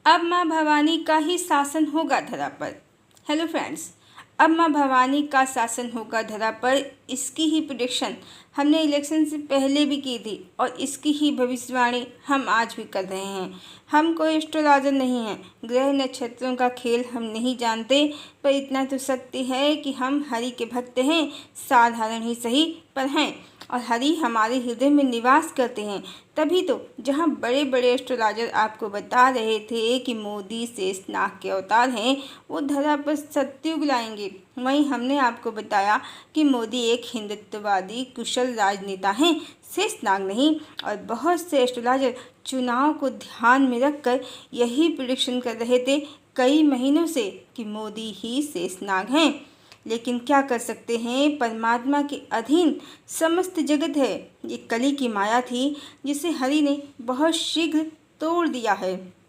अब माँ भवानी का ही शासन होगा धरा पर। हेलो फ्रेंड्स, अब माँ भवानी का शासन होगा धरा पर, इसकी ही प्रिडिक्शन हमने इलेक्शन से पहले भी की थी और इसकी ही भविष्यवाणी हम आज भी कर रहे हैं। हम कोई एस्ट्रोलॉजर नहीं हैं, ग्रह नक्षत्रों का खेल हम नहीं जानते, पर इतना तो सत्य है कि हम हरि के भक्त हैं, साधारण ही सही पर हैं, और हरि हमारे हृदय में निवास करते हैं। तभी तो जहाँ बड़े बड़े एस्ट्रोलॉजर आपको बता रहे थे कि मोदी शेषनाग के अवतार हैं, वो धरा पर सत्युग लाएंगे, वहीं हमने आपको बताया कि मोदी एक हिंदुत्ववादी कुशल राजनेता हैं, शेषनाग नहीं। और बहुत से एस्ट्रोलॉजर चुनाव को ध्यान में रखकर यही प्रिडिक्शन कर रहे थे कई महीनों से कि मोदी ही शेषनाग हैं। लेकिन क्या कर सकते हैं, परमात्मा के अधीन समस्त जगत है। ये कली की माया थी जिसे हरि ने बहुत शीघ्र तोड़ दिया है।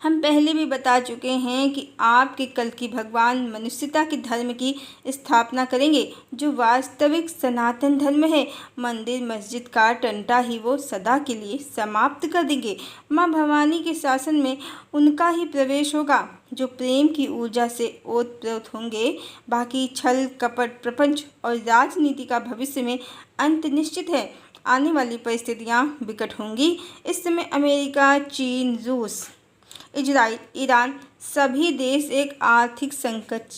हम पहले भी बता चुके हैं कि आपके कल की भगवान मनुष्यता के धर्म की स्थापना करेंगे, जो वास्तविक सनातन धर्म है। मंदिर मस्जिद का टंटा ही वो सदा के लिए समाप्त कर देंगे। माँ भवानी के शासन में उनका ही प्रवेश होगा, जो प्रेम की ऊर्जा से ओतप्रोत होंगे। बाकी छल कपट प्रपंच और राजनीति का भविष्य में अंत निश्चित है। आने वाली परिस्थितियाँ विकट होंगी। इस समय अमेरिका, चीन, रूस, इजराइल, ईरान सभी देश एक आर्थिक संकट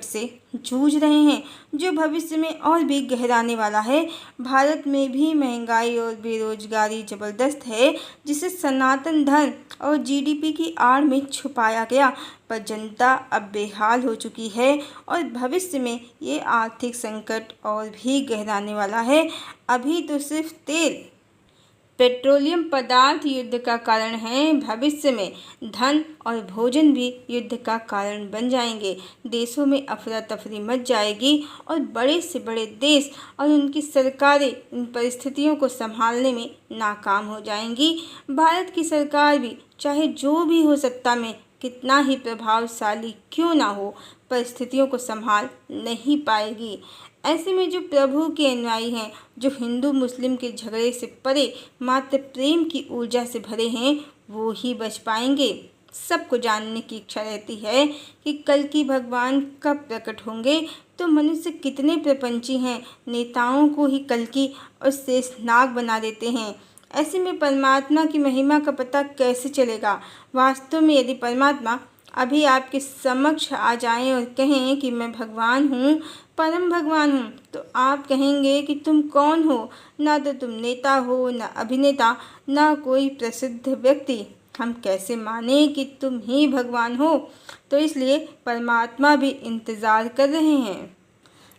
से जूझ रहे हैं, जो भविष्य में और भी गहराने वाला है। भारत में भी महंगाई और बेरोजगारी जबरदस्त है, जिसे सनातन धर्म और जीडीपी की आड़ में छुपाया गया, पर जनता अब बेहाल हो चुकी है और भविष्य में ये आर्थिक संकट और भी गहराने वाला है। अभी तो सिर्फ तेल पेट्रोलियम पदार्थ युद्ध का कारण है, भविष्य में धन और भोजन भी युद्ध का कारण बन जाएंगे। देशों में अफरा तफरी मच जाएगी और बड़े से बड़े देश और उनकी सरकारें इन परिस्थितियों को संभालने में नाकाम हो जाएंगी। भारत की सरकार भी चाहे जो भी हो सत्ता में कितना ही प्रभावशाली क्यों ना हो, परिस्थितियों को संभाल नहीं पाएगी। ऐसे में जो प्रभु के अनुयायी हैं, जो हिंदू मुस्लिम के झगड़े से परे मात्र प्रेम की ऊर्जा से भरे हैं, वो ही बच पाएंगे। सबको जानने की इच्छा रहती है कि कल की भगवान कब प्रकट होंगे, तो मनुष्य कितने प्रपंची हैं, नेताओं को ही कल की और शेषनाग बना देते हैं। ऐसे में परमात्मा की महिमा का पता कैसे चलेगा। वास्तव में यदि परमात्मा अभी आपके समक्ष आ जाएं और कहें कि मैं भगवान हूँ, परम भगवान हूँ, तो आप कहेंगे कि तुम कौन हो। ना तो तुम नेता हो, ना अभिनेता, ना कोई प्रसिद्ध व्यक्ति। हम कैसे माने कि तुम ही भगवान हो। तो इसलिए परमात्मा भी इंतज़ार कर रहे हैं,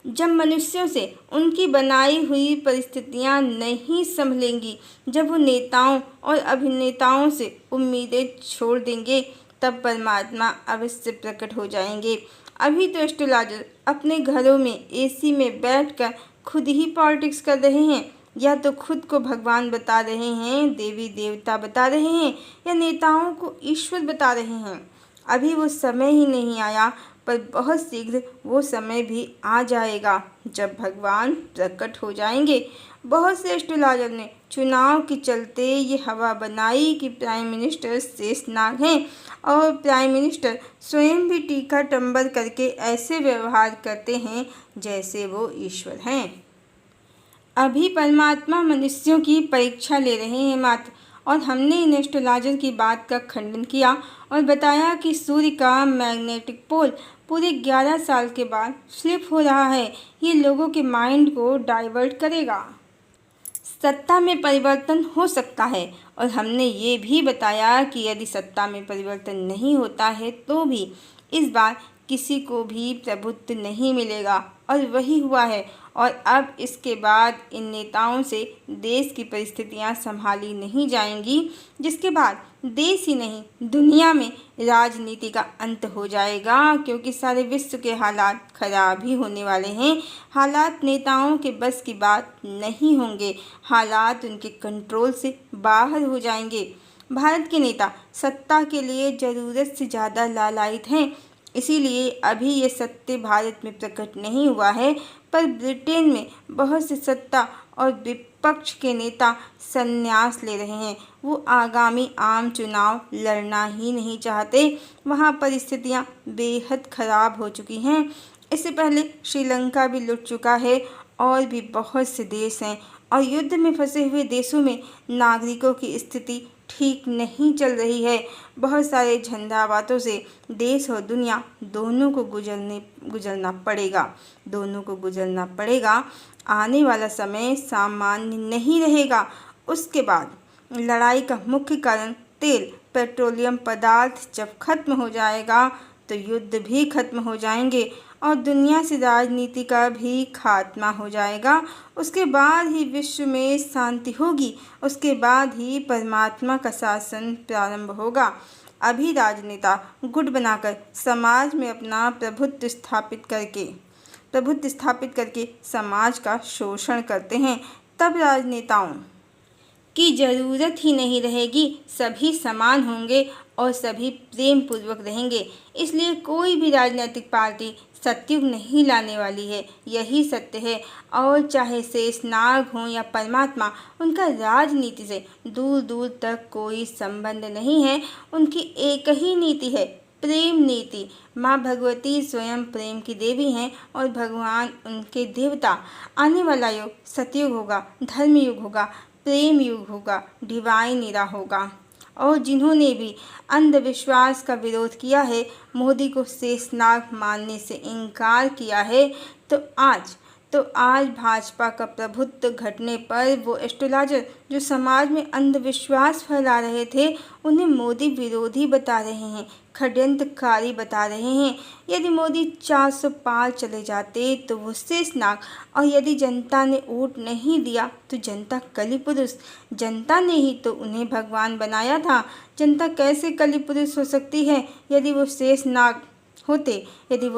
जब मनुष्यों से उनकी बनाई हुई परिस्थितियां नहीं संभलेंगी, जब वो नेताओं और अभिनेताओं से उम्मीदें छोड़ देंगे, तब परमात्मा अवश्य प्रकट हो जाएंगे। अभी तो एस्ट्रोलॉजर अपने घरों में एसी में बैठकर खुद ही पॉलिटिक्स कर रहे हैं, या तो खुद को भगवान बता रहे हैं, देवी देवता बता रहे हैं, या नेताओं को ईश्वर बता रहे हैं। अभी वो समय ही नहीं आया, पर बहुत शीघ्र वो समय भी आ जाएगा जब भगवान प्रकट हो जाएंगे। बहुत से एस्ट्रोलॉजर ने चुनाव के चलते ये हवा बनाई कि प्राइम मिनिस्टर शेषनाग हैं, और प्राइम मिनिस्टर स्वयं भी टीका टंबर करके ऐसे व्यवहार करते हैं जैसे वो ईश्वर हैं। अभी परमात्मा मनुष्यों की परीक्षा ले रहे हैं मात्र। और हमने इन एस्ट्रोलॉजर की बात का खंडन किया और बताया कि सूर्य का मैग्नेटिक पोल पूरे 11 साल के बाद फ्लिप हो रहा है। ये लोगों के माइंड को डाइवर्ट करेगा। सत्ता में परिवर्तन हो सकता है, और हमने ये भी बताया कि यदि सत्ता में परिवर्तन नहीं होता है तो भी इस बार किसी को भी प्रभुत्व नहीं मिलेगा, और वही हुआ है। और अब इसके बाद इन नेताओं से देश की परिस्थितियां संभाली नहीं जाएंगी, जिसके बाद देश ही नहीं दुनिया में राजनीति का अंत हो जाएगा, क्योंकि सारे विश्व के हालात खराब ही होने वाले हैं। हालात नेताओं के बस की बात नहीं होंगे, हालात उनके कंट्रोल से बाहर हो जाएंगे। भारत के नेता सत्ता के लिए ज़रूरत से ज़्यादा लालायित हैं, इसीलिए अभी ये सत्य भारत में प्रकट नहीं हुआ है, पर ब्रिटेन में बहुत से सत्ता और विपक्ष के नेता संन्यास ले रहे हैं। वो आगामी आम चुनाव लड़ना ही नहीं चाहते। वहाँ परिस्थितियाँ बेहद खराब हो चुकी हैं। इससे पहले श्रीलंका भी लुट चुका है और भी बहुत से देश हैं, और युद्ध में फंसे हुए देशों में नागरिकों की स्थिति ठीक नहीं चल रही है। बहुत सारे झंझावातों से देश और दुनिया दोनों को गुजरना पड़ेगा। आने वाला समय सामान्य नहीं रहेगा। उसके बाद लड़ाई का मुख्य कारण तेल, पेट्रोलियम पदार्थ जब खत्म हो जाएगा तो युद्ध भी खत्म हो जाएंगे और दुनिया से राजनीति का भी खात्मा हो जाएगा। उसके बाद ही विश्व में शांति होगी। उसके बाद ही परमात्मा का शासन प्रारंभ होगा। अभी राजनेता गुट बनाकर समाज में अपना प्रभुत्व स्थापित करके समाज का शोषण करते हैं। तब राजनेताओं की ज़रूरत ही नहीं रहेगी। सभी समान होंगे और सभी प्रेम पूर्वक रहेंगे। इसलिए कोई भी राजनीतिक पार्टी सतयुग नहीं लाने वाली है, यही सत्य है। और चाहे शेषनाग हो या परमात्मा, उनका राजनीति से दूर दूर तक कोई संबंध नहीं है। उनकी एक ही नीति है, प्रेम नीति। माँ भगवती स्वयं प्रेम की देवी हैं और भगवान उनके देवता। आने वाला युग सतयुग होगा, धर्म युग होगा, प्रेम युग होगा, डिवाइन इरा होगा। और जिन्होंने भी अंधविश्वास का विरोध किया है, मोदी को शेषनाग मानने से इनकार किया है, तो आज भाजपा का प्रभुत्व घटने पर वो एस्ट्रोलॉजर जो समाज में अंधविश्वास फैला रहे थे, उन्हें मोदी विरोधी बता रहे हैं, षड्यंत्रकारी बता रहे हैं। यदि मोदी 400 पार चले जाते तो वो शेषनाग, और यदि जनता ने वोट नहीं दिया तो जनता कली पुरुष। जनता ने ही तो उन्हें भगवान बनाया था। जनता कैसे कली पुरुष हो सकती है यदि वो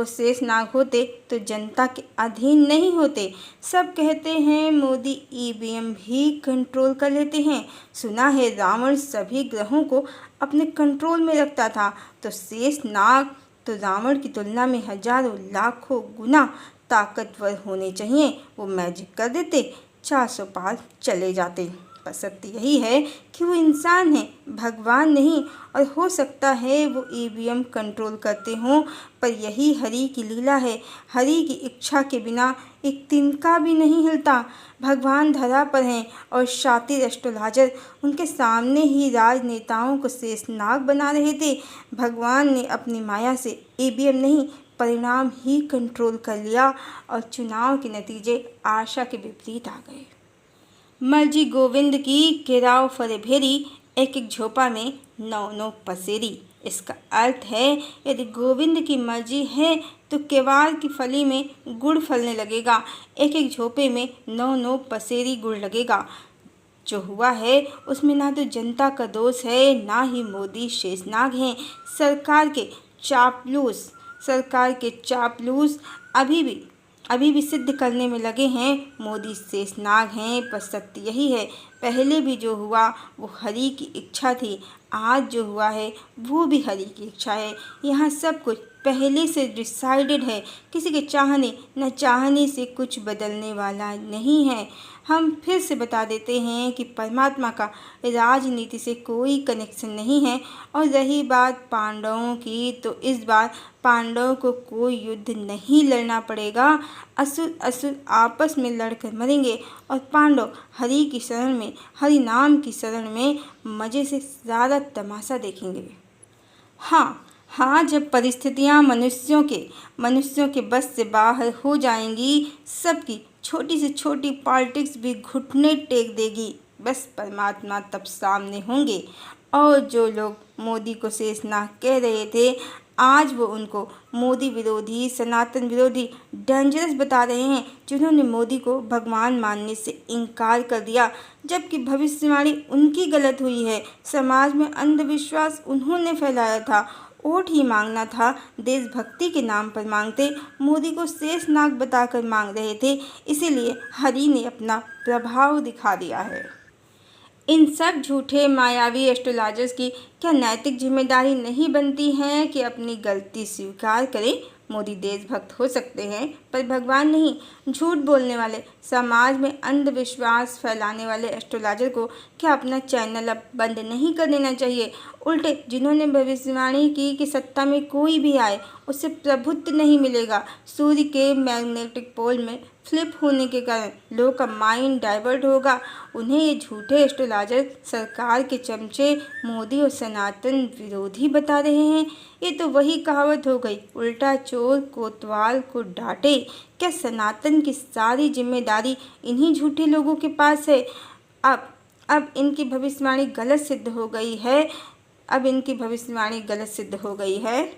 शेषनाग होते तो जनता के अधीन नहीं होते। सब कहते हैं मोदी ईवीएम भी कंट्रोल कर लेते हैं। सुना है रावण सभी ग्रहों को अपने कंट्रोल में रखता था, तो शेषनाग तो रावण की तुलना में हजारों लाखों गुना ताकतवर होने चाहिए। वो मैजिक कर देते, 400 पार चले जाते। पर सत्य यही है कि वो इंसान है, भगवान नहीं। और हो सकता है वो ईवीएम कंट्रोल करते हों, पर यही हरि की लीला है। हरि की इच्छा के बिना एक तिनका भी नहीं हिलता। भगवान धरा पर हैं और शातिर एस्ट्रोलॉजर उनके सामने ही राजनेताओं को शेषनाग बना रहे थे। भगवान ने अपनी माया से ईवीएम नहीं, परिणाम ही कंट्रोल कर लिया और चुनाव के नतीजे आशा के विपरीत आ गए। मर्जी गोविंद की केराव फरे भेरी, एक एक झोपा में 9 पसेरी। इसका अर्थ है यदि गोविंद की मर्जी है तो केवाल की फली में गुड़ फलने लगेगा, एक एक झोपे में 9 पसेरी गुड़ लगेगा। जो हुआ है उसमें ना तो जनता का दोष है, ना ही मोदी शेषनाग हैं। सरकार के चापलूस अभी भी सिद्ध करने में लगे हैं मोदी शेषनाग हैं। पर सत्य यही है, पहले भी जो हुआ वो हरि की इच्छा थी, आज जो हुआ है वो भी हरि की इच्छा है। यहाँ सब कुछ पहले से डिसाइडेड है। किसी के चाहने न चाहने से कुछ बदलने वाला नहीं है। हम फिर से बता देते हैं कि परमात्मा का राजनीति से कोई कनेक्शन नहीं है। और रही बात पांडवों की, तो इस बार पांडवों को कोई युद्ध नहीं लड़ना पड़ेगा। असुर आपस में लड़कर मरेंगे और पांडव हरि की शरण में, हरि नाम की शरण में मज़े से ज़्यादा तमाशा देखेंगे। हाँ, जब परिस्थितियाँ मनुष्यों के बस से बाहर हो जाएंगी, सबकी छोटी से छोटी पॉलिटिक्स भी घुटने टेक देगी। बस परमात्मा तब सामने होंगे। और जो लोग मोदी को शेषनाग कह रहे थे, आज वो उनको मोदी विरोधी, सनातन विरोधी, डेंजरस बता रहे हैं, जिन्होंने मोदी को भगवान मानने से इनकार कर दिया, जबकि भविष्यवाणी उनकी गलत हुई है। समाज में अंधविश्वास उन्होंने फैलाया था, वोट ही मांगना था, देशभक्ति के नाम पर मांगते, मोदी को शेषनाग बताकर मांग रहे थे। इसीलिए हरि ने अपना प्रभाव दिखा दिया है। इन सब झूठे मायावी एस्ट्रोलॉजर्स की क्या नैतिक जिम्मेदारी नहीं बनती है कि अपनी गलती स्वीकार करें? मोदी देशभक्त हो सकते हैं पर भगवान नहीं। झूठ बोलने वाले, समाज में अंधविश्वास फैलाने वाले एस्ट्रोलॉजर को क्या अपना चैनल अब बंद नहीं कर देना चाहिए? उल्टे जिन्होंने भविष्यवाणी की कि सत्ता में कोई भी आए उसे प्रभुत्व नहीं मिलेगा, सूर्य के मैग्नेटिक पोल में फ्लिप होने के कारण लोगों का माइंड डाइवर्ट होगा, उन्हें ये झूठे एस्ट्रोलॉजर सरकार के चमचे मोदी और सनातन विरोधी बता रहे हैं। ये तो वही कहावत हो गई, उल्टा चोर कोतवाल को डांटे। क्या सनातन की सारी जिम्मेदारी इन्हीं झूठे लोगों के पास है? अब इनकी भविष्यवाणी गलत सिद्ध हो गई है।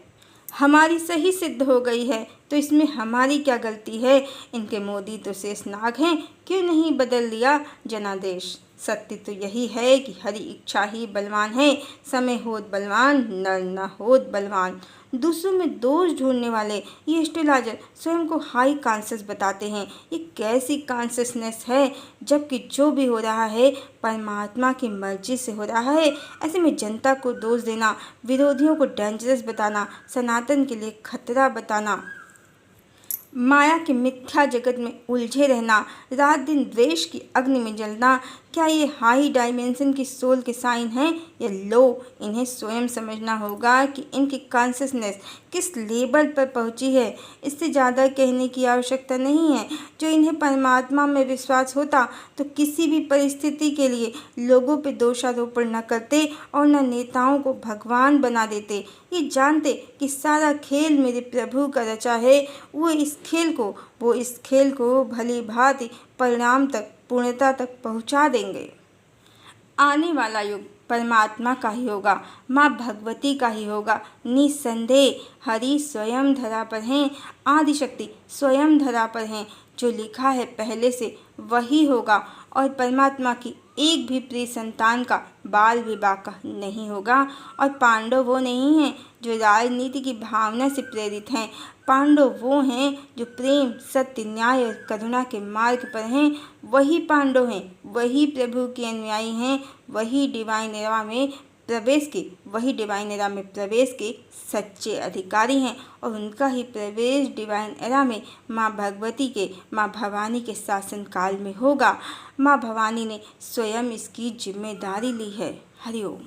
हमारी सही सिद्ध हो गई है, तो इसमें हमारी क्या गलती है? इनके मोदी तो शेषनाग हैं, क्यों नहीं बदल लिया जनादेश? सत्य तो यही है कि हरी इच्छा ही बलवान है, समय होत बलवान नर न होत बलवान। दूसरों में दोष ढूंढने वाले ये एस्ट्रोलॉजर स्वयं को हाई कॉन्शियस बताते हैं। ये कैसी कॉन्शियसनेस है, जबकि जो भी हो रहा है परमात्मा की मर्जी से हो रहा है। ऐसे में जनता को दोष देना, विरोधियों को डेंजरस बताना, सनातन के लिए खतरा बताना, माया के मिथ्या जगत में उलझे रहना, रात दिन द्वेष की अग्नि में जलना, क्या ये हाई डायमेंशन की सोल के साइन हैं या लो? इन्हें स्वयं समझना होगा कि इनकी कॉन्शियसनेस किस लेवल पर पहुंची है। इससे ज़्यादा कहने की आवश्यकता नहीं है। जो इन्हें परमात्मा में विश्वास होता तो किसी भी परिस्थिति के लिए लोगों पे दोषारोपण न करते और न नेताओं को भगवान बना देते। ये जानते कि सारा खेल मेरे प्रभु का रचा है, वो इस खेल को भली भांति परिणाम तक, पूर्णता तक पहुंचा देंगे। आने वाला युग परमात्मा का ही होगा, माँ भगवती का ही होगा निसंदेह। हरि स्वयं धरा पर हैं, आदिशक्ति स्वयं धरा पर हैं। जो लिखा है पहले से वही होगा और परमात्मा की एक भी प्रिय संतान का बाल विवाह नहीं होगा। और पांडव वो नहीं हैं जो राजनीति की भावना से प्रेरित हैं। पांडव वो हैं जो प्रेम, सत्य, न्याय और करुणा के मार्ग पर हैं। वही पांडव हैं, वही प्रभु के अनुयायी हैं, वही डिवाइन एरा में प्रवेश के सच्चे अधिकारी हैं। और उनका ही प्रवेश डिवाइन एरा में माँ भवानी के शासन काल में होगा। माँ भवानी ने स्वयं इसकी जिम्मेदारी ली है। हरिओम।